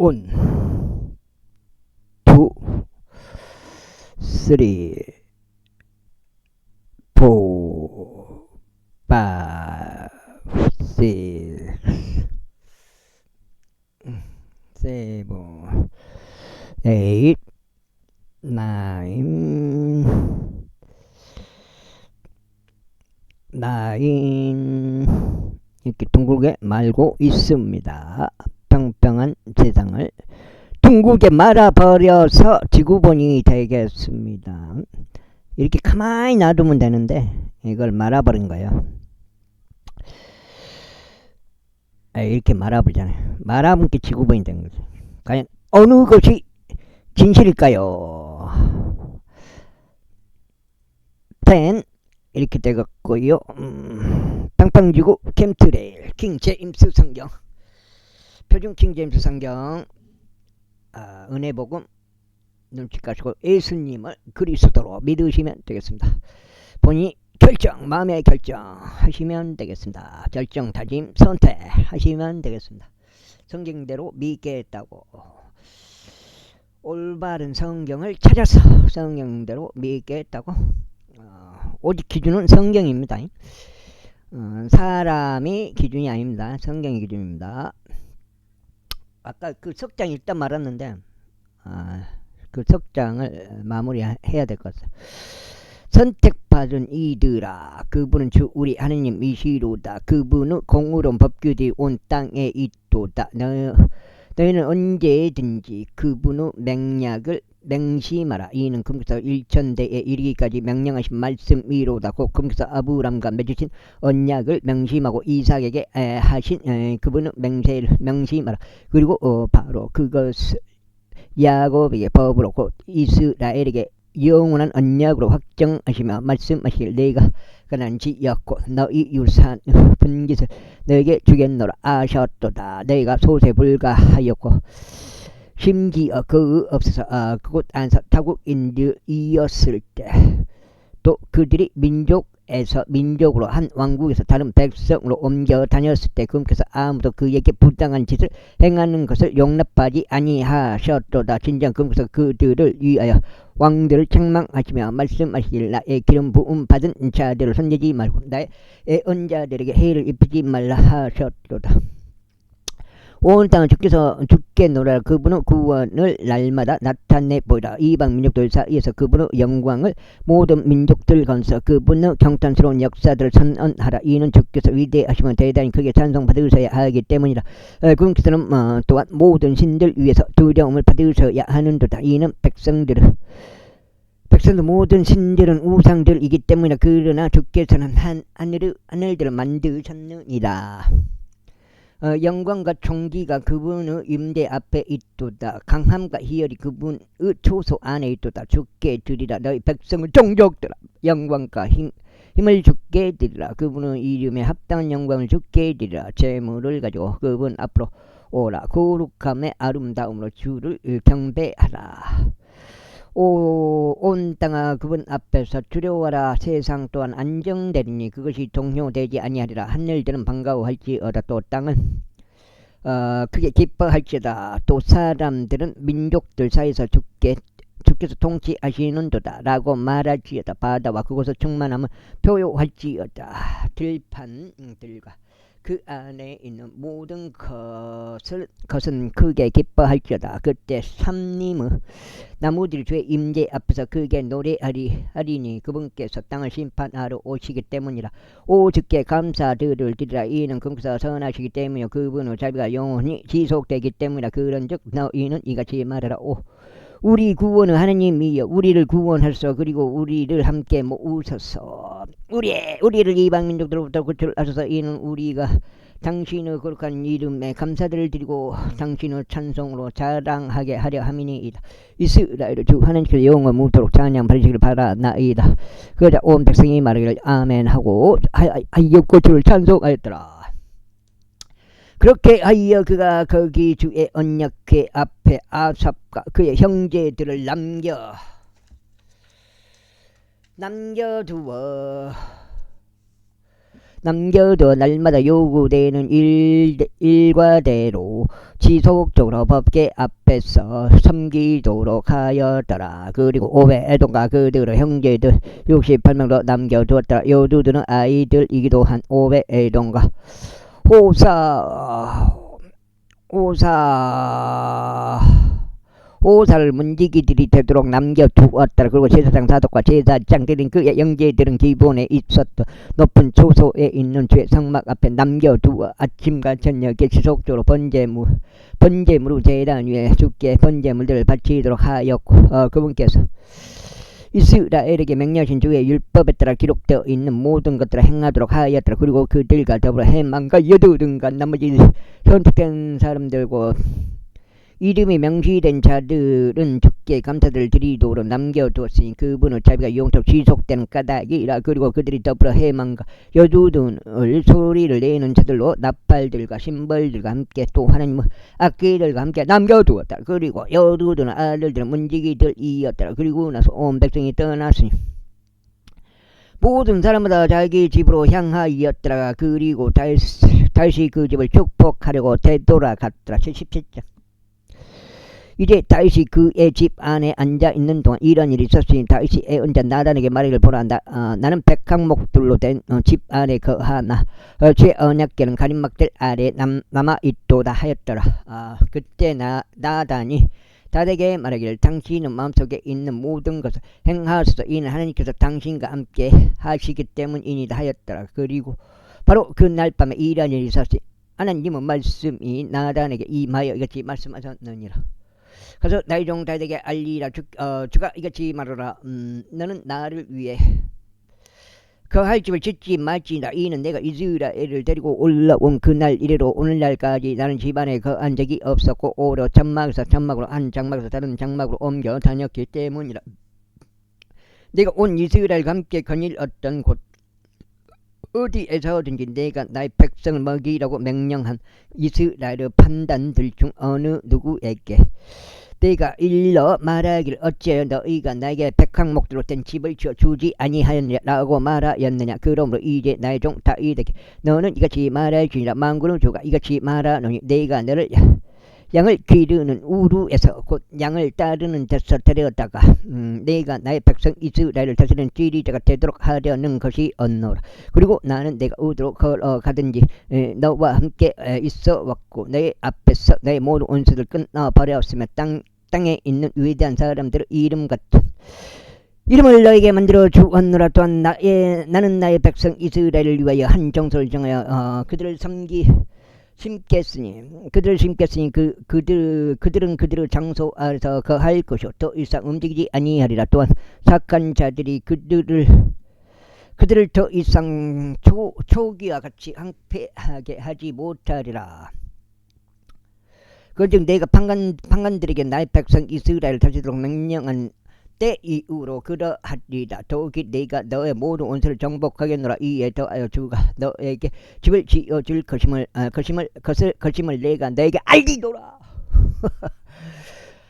원, 투, 쓰리, 포, 파, 식스, 세븐, 에잇, 나인, 이렇게 둥글게 말고 있습니다. 평평한 세상을 둥글게 말아버려서 지구본이 되겠습니다. 이렇게 가만히 놔두면 되는데 이걸 말아버린 거예요. 이렇게 말아버리잖아요. 말아본 게 지구본이 된 거죠. 과연 어느 것이 진실일까요? 10 이렇게 되겠고요. 빵빵지구 캠트레일 킹 제임스 성경, 표준 킹 제임스 성경, 은혜복음 눈치 까시고 예수님을 그리스도로 믿으시면 되겠습니다. 본인이 결정, 마음의 결정 하시면 되겠습니다. 결정, 다짐, 선택 하시면 되겠습니다. 성경대로 믿겠다고 올바른 성경을 찾아서 성경대로 믿겠다고. 오직 기준은 성경입니다. 사람이 기준이 아닙니다. 성경이 기준입니다. 아까 그 석장 읽다 말았는데 그 석장을 마무리해야 될 것 같아요. 선택받은 이들아, 그분은 주 우리 하느님이시로다. 그분은 공의로운 법규들이 온 땅에 있도다. 너희는 언제든지 그분의 맹약을 맹심하라. 이는 금기서 1000대에 이르기까지 명령하신 말씀이로다. 곧 금기서 아브람과 맺으신 언약을 명심하고 이삭에게 하신 그분의 맹세를 명심하라. 그리고 바로 그것을 야곱에게 법으로 곧 이스라엘에게 영원한 언약으로 확정하시며 말씀하시길 내가 그난 지었고 너희 유산 분깃을 너에게 주겠노라 아셨도다. 너희가 소세 불가하였고 심지어 그 없어서 그곳 안서 타국인들이었을 때 또 그들이 민족으로 한 왕국에서 다른 백성으로 옮겨 다녔을 때 그분께서 아무도 그에게 부당한 짓을 행하는 것을 용납하지 아니하셨도다. 진정 그분께서 그들을 위하여 왕들을 책망하시며 말씀하시길 나의 기름 부음 받은 자들을 손대지 말고 나의 언자들에게 해를 입히지 말라 하셨도다. 온 땅을 주께서 주께 노래라. 그분의 구원을 날마다 나타내 보이라. 이방 민족들 사이에서 그분의 영광을 모든 민족들 건서 그분의 경탄스러운 역사들을 선언하라. 이는 주께서 위대하시면 대단히 크게 찬송받으셔야 하기 때문이라. 그분께서는 또한 모든 신들 위해서 두려움을 받으셔야 하는도다. 이는 백성들 모든 신들은 우상들이기 때문이라. 그러나 주께서는 하늘들을 만드셨느니라. 영광과 총기가 그분의 임대 앞에 있도다. 강함과 희열이 그분의 초소 안에 있도다. 주께 드리라. 너희 백성을 종족들아 영광과 힘을 주께 드리라. 그분의 이름에 합당한 영광을 주께 드리라. 재물을 가지고 그분 앞으로 오라. 거룩함의 아름다움으로 주를 경배하라. 온 땅아 그분 앞에서 두려워라. 세상 또한 안정되리니 그것이 동요되지 아니하리라. 하늘들은 반가워할지어다. 또 땅은 크게 기뻐할지어다. 또 사람들은 민족들 사이에서 주께서 통치하시는도다 라고 말할지어다. 바다와 그곳의 충만함을 표효할지어다. 들판들과 그 안에 있는 모든 것은 크게 기뻐할지어다. 그때 삼림의 나무들이 주의 임재 앞에서 크게 노래하리니 그분께서 땅을 심판하러 오시기 때문이라. 오직게 감사들을 드리라. 이는 그분께서 선하시기 때문이요 그분의 자비가 영원히 지속되기 때문이라. 그런즉 너희는 이같이 말하라. 우리 구원은 하느님이여 우리를 구원하소서. 그리고 우리를 함께 모으소서. 우리를 이방 민족들로부터 구출하소서. 이는 우리가 당신의 거룩한 이름에 감사들을 드리고 당신의 찬송으로 자랑하게 하려 함이니이다. 이스라엘의 주 하나님께서 영원 무토록 찬양 받으시기를 바라나이다. 그러자 온 백성이 말하기를 아멘 하고 하였고 주를 찬송하였더라. 그렇게 하여 그가 거기 주의 언약궤 앞에 아삽과 그의 형제들을 남겨두어 남겨둬 날마다 요구되는 일과대로 지속적으로 법계 앞에서 섬기도록 하였더라. 그리고 500애동과 그들의 형제들 68명도 남겨두었더라. 요두들은 아이들이기도 한 500애동과 호사를 문지기들이 되도록 남겨두었더라. 그리고 제사장 사독과 제사장들은 그의 형제들은 기본에 있었던 높은 초소에 있는 죄성막 앞에 남겨두어 아침과 저녁에 지속적으로 번제물로 제단 위에 주께 번제물들을 바치도록 하였고 그분께서 이스라엘에게 명령하신 주의 율법에 따라 기록되어 있는 모든 것들을 행하도록 하였더라. 그리고 그들과 더불어 해만과 여두둔과 나머지 선택된 사람들과 이름이 명시된 자들은 주께 감사를 드리도록 남겨두었으니 그분의 자비가 영토록 지속되는 까닭이라. 그리고 그들이 더불어 해만과 여두둔을 소리를 내는 자들로 나팔들과 심벌들과 함께 또 하나님의 악기들과 함께 남겨두었다. 그리고 여두둔의 아들들은 문지기들이었더라. 그리고 나서 온 백성이 떠났으니 모든 사람마다 자기 집으로 향하였더라. 그리고 다시 그 집을 축복하려고 되돌아갔더라. 77장. 이제 다윗이 그의 집 안에 앉아 있는 동안 이런 일이 있었으니 다윗이 애언자 나단에게 말하기를 보라. 나는 백항목들로 된 집 안에 거하나 제 언약궤는 가림막들 아래 남아 있도다 하였더라. 그때 나단이 다윗에게 말하기를 당신은 마음속에 있는 모든 것을 행하소서. 이는 하나님께서 당신과 함께 하시기 때문이니다 하였더라. 그리고 바로 그날 밤에 이런 일이 있었으니 하나님의 말씀이 나단에게 임하여 이같이 말씀하셨느니라. 그래서 나의 종 다윗에게 알리라. 주가 이같이 말하라. 너는 나를 위해 거할 집을 짓지 말지니라. 이는 내가 이스라엘을 데리고 올라온 그날 이래로 오늘날까지 나는 집안에 거한 적이 없었고 오히려 장막에서 장막으로 한 장막에서 다른 장막으로 옮겨 다녔기 때문이라. 내가 온 이스라엘과 함께 거닐었던 곳 어디에서든지 내가 나의 백성을 먹이라고 명령한 이스라엘의 판단들 중 어느 누구에게 내가 일러 말하기를 어찌하여 너희가 나에게 백항목들로 된 집을 지어 주지 아니하였느냐라고 말하였느냐. 그러므로 이제 나의 종 다윗에게 너는 이같이 말할지니라. 만군의 주가 이같이 말하노니 내가 너를 양을 기르는 우루에서 곧 양을 따르는 데서 데려다가 내가 나의 백성 이스라엘을 다스리는 지리자가 되도록 하려는 것이 언노라. 그리고 나는 내가 어디로 걸어가든지 너와 함께 있어 왔고 너의 앞에서 너의 모든 원수를 끊어버렸으며 땅에 있는 위대한 사람들의 이름 같은 이름을 너에게 만들어 주었노라. 또한 나는 나의 백성 이스라엘을 위하여 한 정소를 정하여 그들을 심겠으니 그들은 그들의 장소 안에서 거할 것이요 더 이상 움직이지 아니하리라. 또한 착한 자들이 그들을 더 이상 초기와 같이 항폐하게 하지 못하리라. 그런즉 내가 판관들에게 나의 백성 이스라엘을 다시도록 명령한 때 이후로 그러하리라. 더욱이 내가 너의 모든 원수를 정복하겠노라. 이에 더하여 주가 너에게 집을 지어줄 것임을 내가 너에게 알리노라.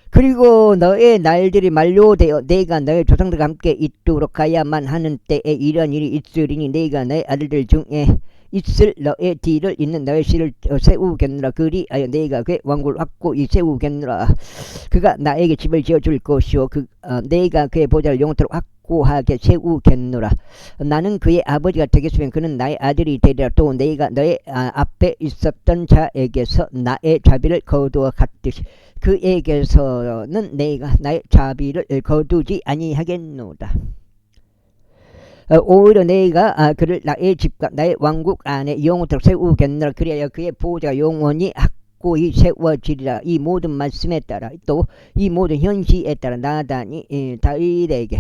그리고 너의 날들이 만료되어 내가 너의 조상들과 함께 있도록 가야만 하는 때에 이런 일이 있으리니 내가 너의 아들들 중에 있을 너의 뒤를 잇는 너의 씨를 세우겠노라. 그리하여 내가 그의 왕국을 확고히 세우겠노라. 그가 나에게 집을 지어줄 것이요 내가 그의 보좌를 영원토록 확고하게 세우겠노라. 나는 그의 아버지가 되겠으면 그는 나의 아들이 되리라. 또 내가 너의 앞에 있었던 자에게서 나의 자비를 거두어 갔듯이 그에게서는 내가 나의 자비를 거두지 아니하겠노라. 오히려 내가 그를 나의 집과 나의 왕국 안에 영원토록 세우겠노라. 그리하여 그의 보좌가 영원히 확고히 세워지리라. 이 모든 말씀에 따라 또 이 모든 현시에 따라 나단이 다윗에게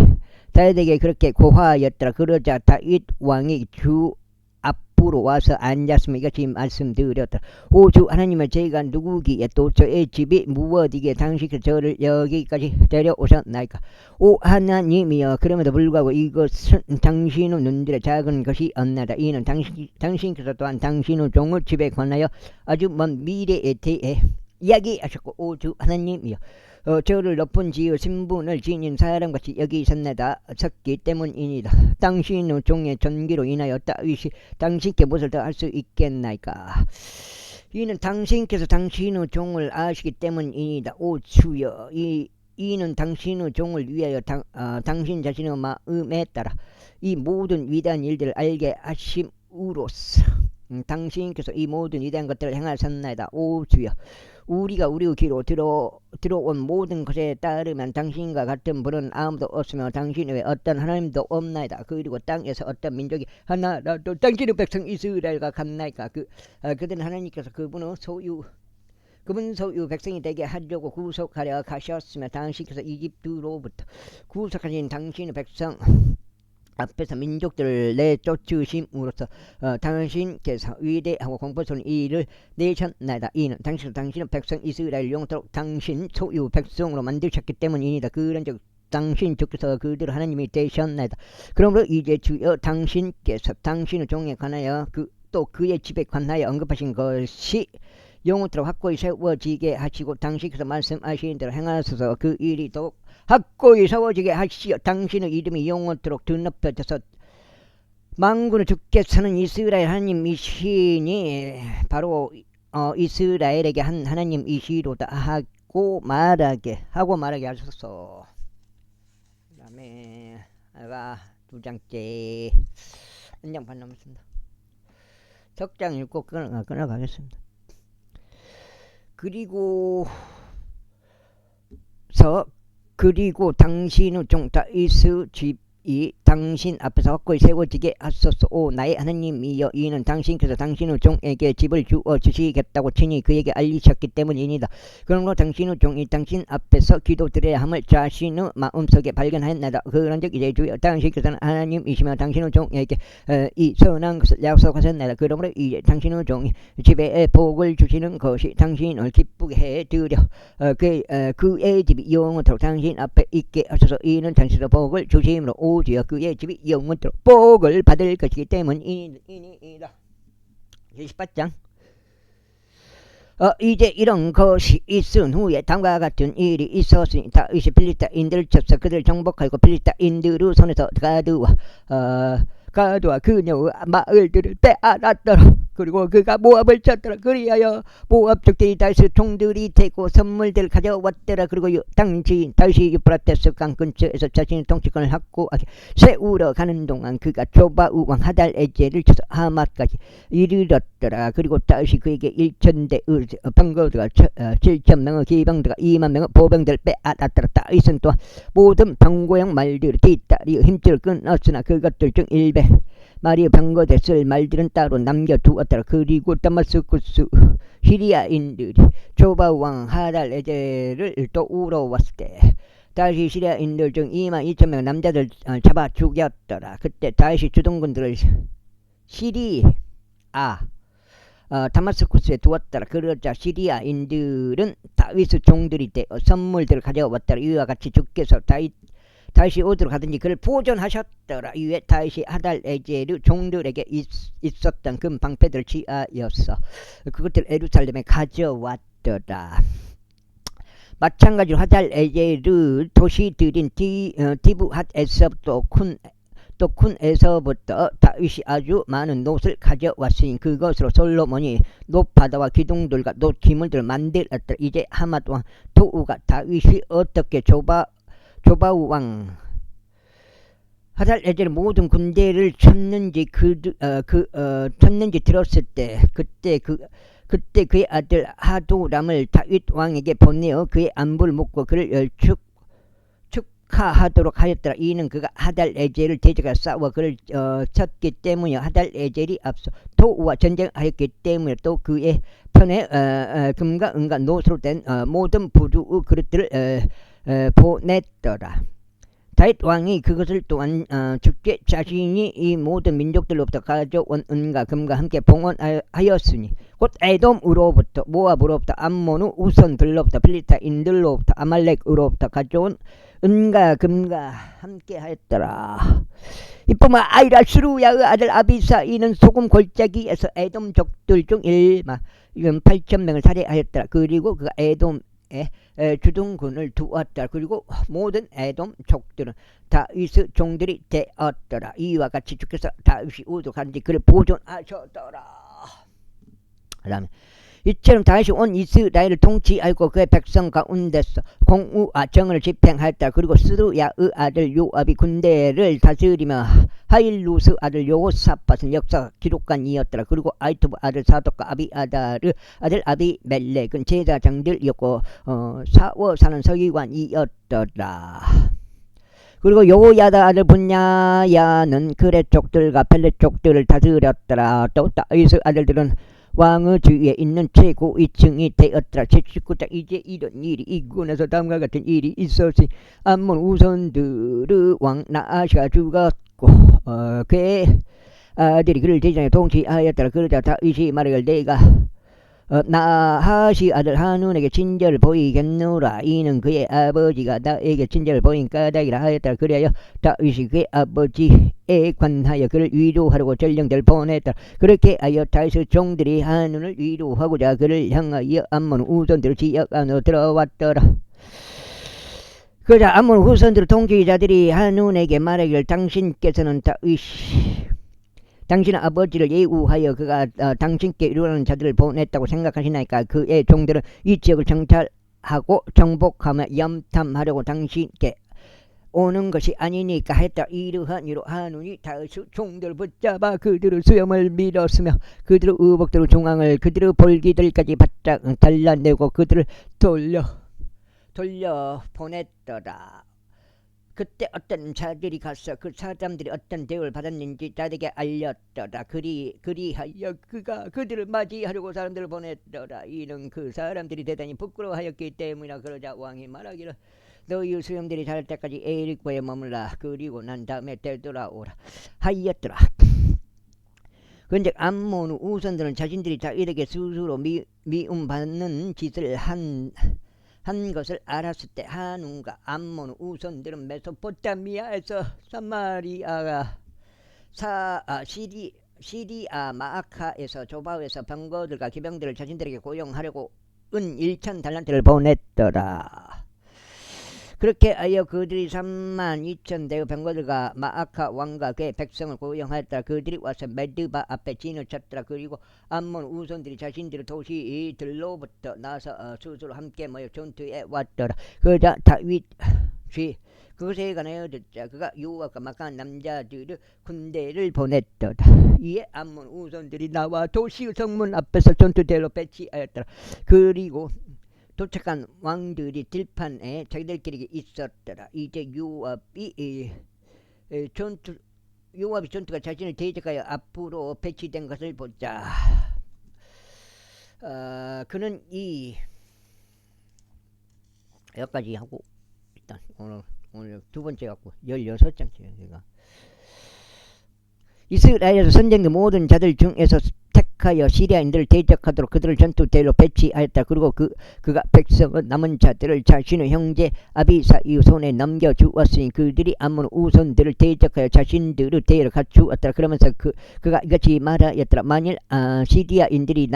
그렇게 고하였더라. 그러자 다윗 왕이 주 앞으로 와서 앉았으면 이같이 말씀드렸더라. 오 주 하나님의 제가 누구기에 또 저의 집이 무엇이기에 당신께서 저를 여기까지 데려오셨나이까. 오 하나님이여 그럼에도 불구하고 이것은 당신의 눈들의 작은 것이 없나다. 이는 당신께서 또한 당신의 종의 집에 관하여 아주 먼 미래에 대해 이야기하셨고 오주 하나님이여 저를 높은 지어 신분을 지닌 사람같이 여기셨나이다 섰기 때문이니이다. 당신의 종의 존귀로 인하여 다윗이 당신께 무엇을 더 할 수 있겠나이까. 이는 당신께서 당신의 종을 아시기 때문이니이다. 오 주여 이는 당신의 종을 위하여 당신 자신의 마음에 따라 이 모든 위대한 일들을 알게 하심으로써 당신께서 이 모든 위대한 것들을 행하셨나이다. 오 주여 우리가 우리의 귀로 들어온 모든 것에 따르면 당신과 같은 분은 아무도 없으며 당신 외에 어떤 하나님도 없나이다. 그리고 땅에서 어떤 민족이 하나라도 당신의 백성 이스라엘과 같나이까. 그들은 하나님께서 그분 소유 백성이 되게 하려고 구속하려 가셨으며 당신께서 이집트로부터 구속하신 당신의 백성 앞에서 민족들을 내쫓으심으로써 당신께서 위대하고 공포스러운 일을 내셨나이다. 이는 당신의 백성 이스라엘 영토록 당신 소유 백성으로 만드셨기 때문이니다. 그런즉 당신 주께서 그들 하나님이 되셨나이다. 그러므로 이제 주여 당신께서 당신의 종에 관하여 또 그의 집에 관하여 언급하신 것이 영원토록 확고히 세워지게 하시고 당신께서 말씀하신 대로 행하소서. 그 일이 더욱 확고히 세워지게 하시어 당신의 이름이 영원토록 드높여져서 만군의 주께서는 이스라엘 하나님이시니 바로 이스라엘에게 한 하나님이시로다 하고 말하게 하소서. 그 다음에 두 장째 한 장 반 남았습니다. 석장 읽고 끊어가겠습니다. 그리고 당신의 종 다윗의 집이 당신 앞에서 확고히 세워지게 하소서. 오 나의 하나님이여 이는 당신께서 당신의 종에게 집을 주어 주시겠다고 친히 그에게 알리셨기 때문이니다. 그러므로 당신의 종이 당신 앞에서 기도드려야 함을 자신의 마음속에 발견하였나이다. 그런즉 이제 주여 당신께서는 하나님이시며 당신의 종에게 이 선한 것을 약속하셨나이다. 그러므로 이제 당신의 종이 집에 복을 주시는 것이 당신을 기쁘게 해드려 그의 집이 영원토록 당신 앞에 있게 하소서. 이는 당신의 복을 주심으로 오주여 그의 집이 영원토록 복을 받을 것이기 때문이니이다. 28장 이제 이런 것이 있은 후에 다음과 같은 일이 있었으니 다윗이 필리스타인들을 쳤어. 그들을 정복하고 필리스타인들의 손에서 가드와 그녀의 마을들을 빼앗았더라. 그리고 그가 모압을 쳤더라. 그리하여 모압 족들이 다윗의 종들이 되고 선물들을 가져왔더라. 그리고 다윗이 유프라테스 강 근처에서 자신의 통치권을 확고하게 세우러 가는 동안 그가 조바우 왕 하달에젤을 쳐서 하맛까지 이르렀더라. 그리고 다윗이 그에게 1,000대 병거들과 7,000명의 기병들과 20,000명의 보병들을 빼앗았더라. 다윗은 또한 모든 병고형 말들을 뒤따리 힘줄을 끊었으나 그것들 중 100마리의 병거들 쓸 말들은 따로 남겨두었더라. 그리고 다마스쿠스 시리아인들이 조바우 왕 하달에젤을 또 우러왔을 때 다윗이 시리아인들 중 22,000명 남자들 잡아 죽였더라. 그때 다윗이 주둔군들을 다마스쿠스에 두었더라. 그러자 시리아인들은 다윗의 종들이 되어 선물들을 가져왔더라. 이와 같이 주께서 다윗이 어디로 가든지 그를 보존하셨더라. 이에 다윗이 하달에젤의 종들에게 있었던 금 방패들을 취하여서 그것들을 예루살렘에 가져왔더라. 마찬가지로 하달에젤의 도시들인 디브핫에서부터 쿤에서부터 다윗이 아주 많은 놋을 가져왔으니 그것으로 솔로몬이 놋바다와 기둥들과 놋 기물들을 만들었더라. 이제 하맛 왕 토우가 다윗이 어떻게 조바우 왕 하달에젤의 모든 군대를 쳤는지 들었을 때 그때 그의 아들 하도람을 다윗 왕에게 보내어 그의 안부를 묻고 그를 축하하도록 하였더라. 이는 그가 하달에젤을 대적하여 싸워 그를 쳤기 때문이요. 하달에젤이 앞서 토우와 전쟁하였기 때문에 또 그의 편에 금과 은과 노스로 된 모든 부두의 그릇들을 보냈더라. 다윗 왕이 그것을 또한 주께 자신이 이 모든 민족들로부터 가져온 은과 금과 함께 봉헌하였으니 곧 에돔으로부터 모압으로부터 암몬의 우선들로부터 필리스타인들로부터 아말렉으로부터 가져온 은과 금과 함께 하였더라. 이뿐만 아니라 스루야의 아들 아비사이는 소금 골짜기에서 에돔 족들 중 이건 8,000명을 살해하였더라. 그리고 그 에돔에 주둔군을 두었더라. 그리고 모든 에돔 족들은 다윗의 종들이 되었더라. 이와 같이 주께서 다윗이 우두간지 그를 보존하셨더라. 그 다음에 이처럼 다윗이 온 이스라엘을 통치하고 그의 백성 가운데서 공의와 정을 집행하였다. 그리고 스루야의 아들 요압이 군대를 다스리며 하일루스 아들 요사밧은 역사 기록관이었더라. 그리고 아이투브 아들 사독과 아비아다르 아들 아비멜렉은 제사장들이었고 사워 사는 서기관이었더라. 그리고 요야다 아들 분야야는 그렛 족들과 펠렛 족들을 다스렸더라. 또 다윗의 아들들은 왕의 주위에 있는 최고 위층이 되었더라. 제19장 이제 이런 일이 이군에서 다음과 같은 일이 있었으니 암몬 우선들의 왕 나아시가 죽었고 그의 아들이 그를 대장에 통치하였더라. 그러자 다윗이 말하길 내가 나하시 아들 한운에게 친절을 보이겠노라. 이는 그의 아버지가 나에게 친절을 보인 까닭이라 하였더라. 그래야 다윗이 그의 아버지에 관하여 그를 위로하려고 전령들을 보냈다. 그렇게 하여 다윗의 종들이 한운을 위로하고자 그를 향하여 암몬 우선들의 지역 안으로 들어왔더라. 그러자 암몬 후손들 통치자들이 한운에게 말하기를 당신께서는 당신의 아버지를 예우하여 그가 당신께 이루는 자들을 보냈다고 생각하시나이까. 그의 종들은 이 지역을 정찰하고 정복하며 염탐하려고 당신께 오는 것이 아니니까 했다. 이러한 이로 한운이 다윗의 종들을 붙잡아 그들의 수염을 밀었으며 그들의 의복들의 중앙을 그들의 볼기들까지 바짝 잘라내고 그들을 돌려 보냈더라. 그때 어떤 자들이 가서 그 사람들이 어떤 대우를 받았는지 자에게 알렸더라. 그리하여 그가 그들을 맞이하려고 사람들을 보냈더라. 이는 그 사람들이 대단히 부끄러워하였기 때문이라. 그러자 왕이 말하기를 너희 수염들이 자랄 때까지 에릭고에 머물라. 그리고 난 다음에 되돌아오라 하였더라. 그런데 암몬 우선들은 자신들이 다윗에게 스스로 미움받는 짓을 한 것을 알았을 때 한운과 암몬 우선들은 메소포타미아에서 사마리아가 시리아 마아카에서 조바에서 병거들과 기병들을 자신들에게 고용하려고 은 1,000달란트를 보냈더라. 그렇게 하여 그들이 32,000대의 병거들과 마아카 왕과 그의 백성을 고용하였더라. 그들이 와서 메드바 앞에 진을 쳤더라. 그리고 암몬 우선들이 자신들의 도시들로부터 나서 스스로 함께 모여 전투에 왔더라. 그러자 다윗이 그것에 관하여 듣자 그가 요압과 막강한 남자들의 군대를 보냈더라. 이에 암몬 우선들이 나와 도시의 성문 앞에서 전투대로 배치하였더라. 그리고 도착한 왕들이 들판에 자기들끼리 있었더라. 이제 요압이 전투가 자신을 대적하여 앞으로 배치된 것을 보자. 그는 여기까지 하고 일단 오늘 두 번째 갖고 16장째 제가 이스라엘에서 선정된 모든 자들 중에서 택하여 시리아인들을 대적하도록 그들을 전투대로 배치하였다. 그리고 그가 백성은 남은 자들을 자신의 형제 아비사의 손에 넘겨주었으니 그들이 암몬 우선들을 대적하여 자신들의 대를 갖추었더라. 그러면서 그가 이같이 말하였더라. 만일 시리아인들이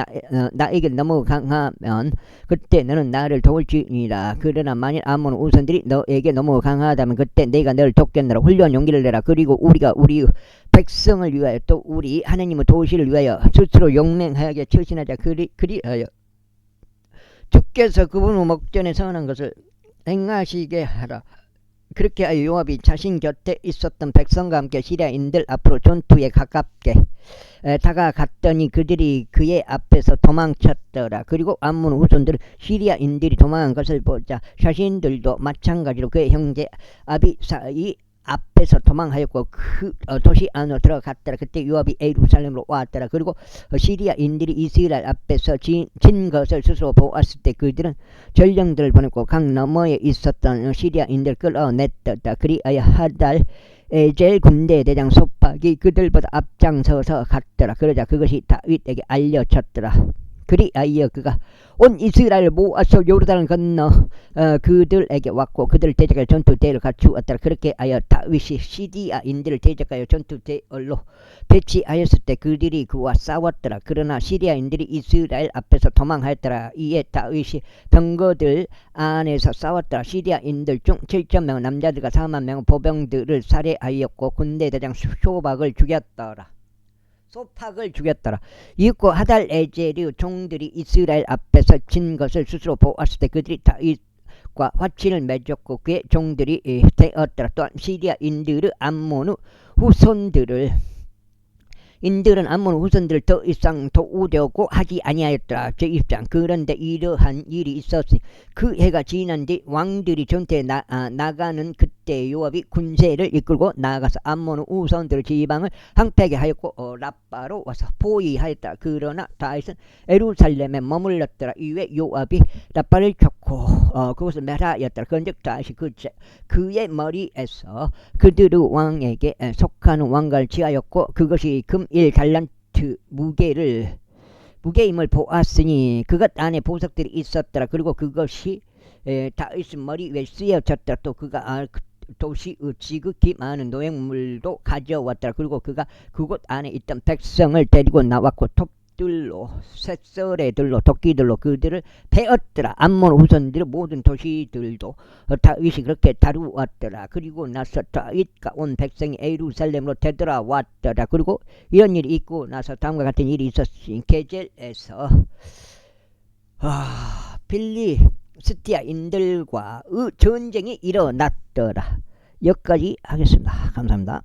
나에게 너무 강하면 그때 너는 나를 도울지니라. 그러나 만일 암몬 우선들이 너에게 너무 강하다면 그때 내가 너를 돕겠노라. 훌륭한 용기를 내라. 그리고 우리가 우리 백성을 위하여 또 우리 하나님의 도시를 위하여 스스로 용맹하게 처신하자. 그리하여 주께서 그분의 목전에 선한 것을 행하시게 하라. 그렇게 하여 요압이 자신 곁에 있었던 백성과 함께 시리아인들 앞으로 전투에 가깝게 다가갔더니 그들이 그의 앞에서 도망쳤더라. 그리고 암몬 후손들은 시리아인들이 도망한 것을 보자 자신들도 마찬가지로 그의 형제 아비사이 앞에서 도망하였고 그 도시 안으로 들어갔더라. 그때 요압이 예루살렘으로 왔더라. 그리고 시리아인들이 이스라엘 앞에서 진 것을 스스로 보았을 때 그들은 전령들을 보냈고 강 너머에 있었던 시리아인들을 끌어냈더라. 그리하여 하달 에젤 군대 대장 소박이 그들보다 앞장서서 갔더라. 그러자 그것이 다윗에게 알려졌더라. 그리하여 그가 온 이스라엘을 모아서 요르단을 건너 그들에게 왔고 그들을 대적하여 전투대를 갖추었더라. 그렇게 하여 다윗이 시리아인들을 대적하여 전투대열로 배치하였을 때 그들이 그와 싸웠더라. 그러나 시리아인들이 이스라엘 앞에서 도망하였더라. 이에 다윗이 병거들 안에서 싸웠더라. 시리아인들 중 7,000명 남자들과 40,000명 보병들을 살해하였고 군대 대장 소박을 죽였더라. 소팍을 죽였더라. 이윽고 하달에제르 종들이 이스라엘 앞에서 진 것을 스스로 보았을 때 그들이 다윗과 화친을 맺었고 그의 종들이 되었더라. 또한 시리아인들은 암몬 후손들을 더 이상 도우려고 하지 아니하였더라. 제1장 그런데 이러한 일이 있었으니 그 해가 지난 뒤 왕들이 전투에 나가는 그때 요압이 군세를 이끌고 나가서 암몬 후손들 지방을 항폐하게 하였고 라빠로 와서 포위하였다. 그러나 다윗은 예루살렘에 머물렀더라. 이후에 요압이 라빠를 쳤고 그것을 멸하였더라. 그런즉 다윗이 그의 머리에서 그드르 왕에게 속하는 왕관을 취하였고 그것이 금 1달란트 무게임을 보았으니 그것 안에 보석들이 있었더라. 그리고 그것이 다윗 머리 위에 쓰여졌더라. 또 그가 도시 지극히 많은 노획물도 가져왔더라. 그리고 그가 그곳 안에 있던 백성을 데리고 나왔고 톱들로 쇳소래들로 도끼들로 그들을 베었더라. 암몬 후손들의 모든 도시들도 다윗이 그렇게 다루었더라. 그리고 나서 다윗과 온 백성이 예루살렘으로 되돌아왔더라. 그리고 이런 일이 있고 나서 다음과 같은 일이 있었으니 게젤에서 필리스티아인들과의 전쟁이 일어났더라. 여기까지 하겠습니다. 감사합니다.